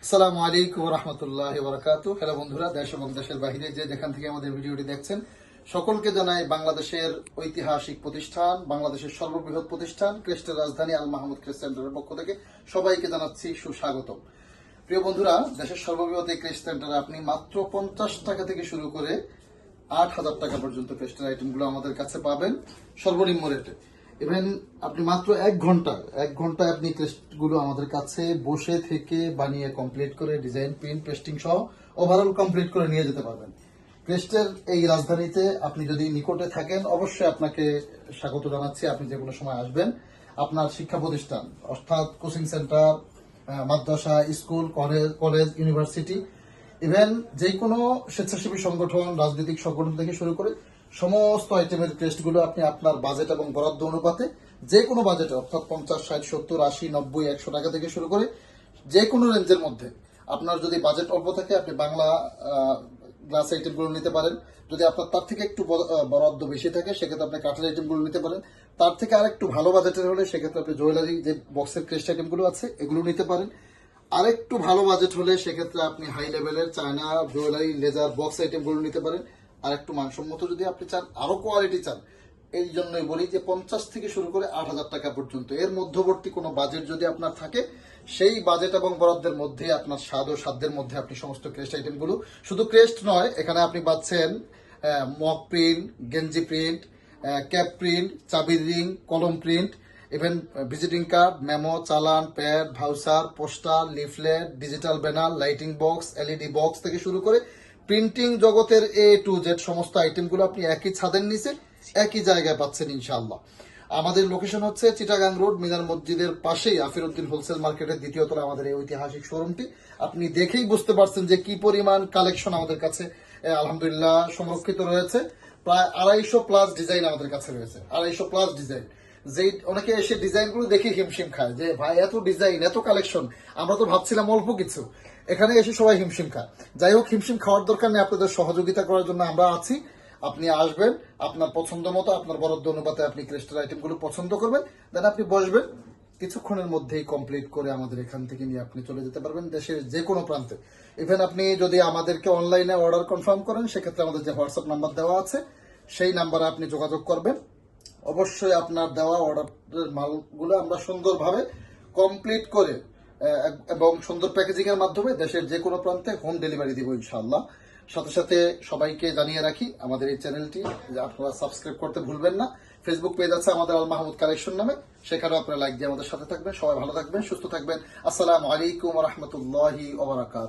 আসসালামু আলাইকুম ওয়া রাহমাতুল্লাহি ওয়া বারাকাতুহু। হ্যালো বন্ধুরা, দেশ এবং দেশের বাইরে যে যেখান থেকে আমাদের ভিডিওটি দেখছেন সকলকে জানাই বাংলাদেশের ঐতিহাসিক প্রতিষ্ঠান, বাংলাদেশের সর্ববৃহৎ প্রতিষ্ঠান ক্রেস্টের রাজধানী আল মাহমুদ ক্রেস্ট সেন্টারের পক্ষ থেকে সবাইকে জানাচ্ছি সুস্বাগতম। প্রিয় বন্ধুরা, দেশের সর্ববৃহৎ এই ক্রেস্ট সেন্টারে আপনি মাত্র 50 টাকা থেকে শুরু করে 8,000 টাকা পর্যন্ত ক্রেস্টের আইটেমগুলো আমাদের কাছে পাবেন সর্বনিম্ন রেটে। ইভেন আপনি মাত্র এক ঘন্টায় আপনি ক্রেস্টগুলো আমাদের কাছে বসে থেকে বানিয়ে কমপ্লিট করে ডিজাইন, প্রিন্ট, পেস্টিং সহ ওভারঅল কমপ্লিট করে নিয়ে যেতে পারবেন। ক্রেস্টের এই রাজধানীতে আপনি যদি নিকটে থাকেন অবশ্যই আপনাকে স্বাগত জানাচ্ছি। আপনি যে কোনো সময় আসবেন। আপনার শিক্ষা প্রতিষ্ঠান অর্থাৎ কোচিং সেন্টার, মাদ্রাসা, স্কুল, কলেজ, ইউনিভার্সিটি, ইভেন যে কোনো স্বেচ্ছাসেবী সংগঠন, রাজনৈতিক সংগঠন থেকে শুরু করে সমস্ত আইটেমের টেস্টগুলো আপনি আপনার বাজেট এবং বরাদ্দ অনুপাতে যে কোনো বাজেটে অর্থাৎ 50, 60, 70, 80, 90, 100 টাকা থেকে শুরু করে যে কোনো রেঞ্জের মধ্যে আপনার যদি বাজেট অল্প থাকে আপনি বাংলা গ্লাস আইটেমগুলো নিতে পারেন। যদি আপনার তার থেকে একটু বরাদ্দ বেশি থাকে সেক্ষেত্রে আপনি কাঠের আইটেমগুলো নিতে পারেন। তার থেকে আর একটু ভালো বাজেটের হলে সেক্ষেত্রে আপনি জুয়েলারি যে বক্সের ক্রেস্ট আইটেমগুলো আছে এগুলো নিতে পারেন। আরেকটু ভালো বাজেট হলে সেক্ষেত্রে আপনি হাই লেভেলের চায়না জুয়েলারি, লেজার, বক্স আইটেমগুলো নিতে পারেন। আর একটু মানসম্মত যদি আপনি চান, আরো কোয়ালিটি চান, এই জন্যই বলি যে 50 থেকে শুরু করে 8,000 টাকা পর্যন্ত এর মধ্যবর্তী কোনো বাজেট যদি আপনার থাকে সেই বাজেট এবং বরাদ্দের মধ্যে আপনার স্বাদ ও সাধ্যের মধ্যে আপনি সমস্ত ক্রেস্ট আইটেমগুলো, শুধু ক্রেস্ট নয়, এখানে আপনি পাচ্ছেন মক প্রিন্ট, গেঞ্জি প্রিন্ট, ক্যাপ প্রিন্ট, চাবির রিং, কলম print, even visiting card, memo, challan, pad, voucher, poster, leaflet, digital banner, lighting box, LED box থেকে শুরু করে প্রিন্টিং জগতের A to Z সমস্ত আইটেমগুলো আপনি একই ছাদের নিচে একই জায়গায় পাচ্ছেন ইনশাআল্লাহ। আমাদের লোকেশন হচ্ছে চিটাগাং রোড, মিনার মসজিদের পাশেই আফিরউদ্দিন হোলসেল মার্কেটের দ্বিতীয় তলা আমাদের এই ঐতিহাসিক শোরুমটি। আপনি দেখেই বুঝতে পারছেন যে কি পরিমাণ কালেকশন আমাদের কাছে আলহামদুলিল্লাহ সংরক্ষিত রয়েছে। প্রায় 250+ ডিজাইন আমাদের কাছে রয়েছে, 250+ ডিজাইন। যে অনেকে এসে ডিজাইনগুলো দেখে হিমশিম খায় যে ভাই এত ডিজাইন, এত কালেকশন, আমরা তো ভাবছিলাম অল্প কিছু। এখানে এসে সবাই হিমশিম খায়। যাই হোক, হিমশিম খাওয়ার দরকার নেই, আপনাদের সহযোগিতা করার জন্য আমরা আছি। আপনি আসবেন, আপনার পছন্দ মতো আপনার বরাদ্দ অনুপাতে আপনি ক্রেস্টের আইটেমগুলো পছন্দ করবেন, দেন আপনি বসবেন, কিছুক্ষণের মধ্যেই কমপ্লিট করে আমাদের এখান থেকে নিয়ে আপনি চলে যেতে পারবেন দেশের যে কোনো প্রান্তে। ইভেন আপনি যদি আমাদেরকে অনলাইনে অর্ডার কনফার্ম করেন সেক্ষেত্রে আমাদের যে হোয়াটসঅ্যাপ নাম্বার দেওয়া আছে সেই নাম্বারে আপনি যোগাযোগ করবেন। অবশ্যই আপনার দেওয়া অর্ডারের মালগুলো আমরা সুন্দরভাবে কমপ্লিট করে এবং সুন্দর প্যাকেজিং এর মাধ্যমে দেশের যে কোনো প্রান্তে হোম ডেলিভারি দিব ইনশাআল্লাহ। সাথে সাথে সবাইকে জানিয়ে রাখি আমাদের এই চ্যানেলটি আপনারা সাবস্ক্রাইব করতে ভুলবেন না। ফেসবুক পেজ আছে আমাদের আল মাহমুদ কালেকশন নামে, সেখানেও আপনারা লাইক দিয়ে আমাদের সাথে থাকবেন। সবাই ভালো থাকবেন, সুস্থ থাকবেন। আসসালামু আলাইকুম ওয়া রাহমাতুল্লাহি ওয়া বারাকাতুহু।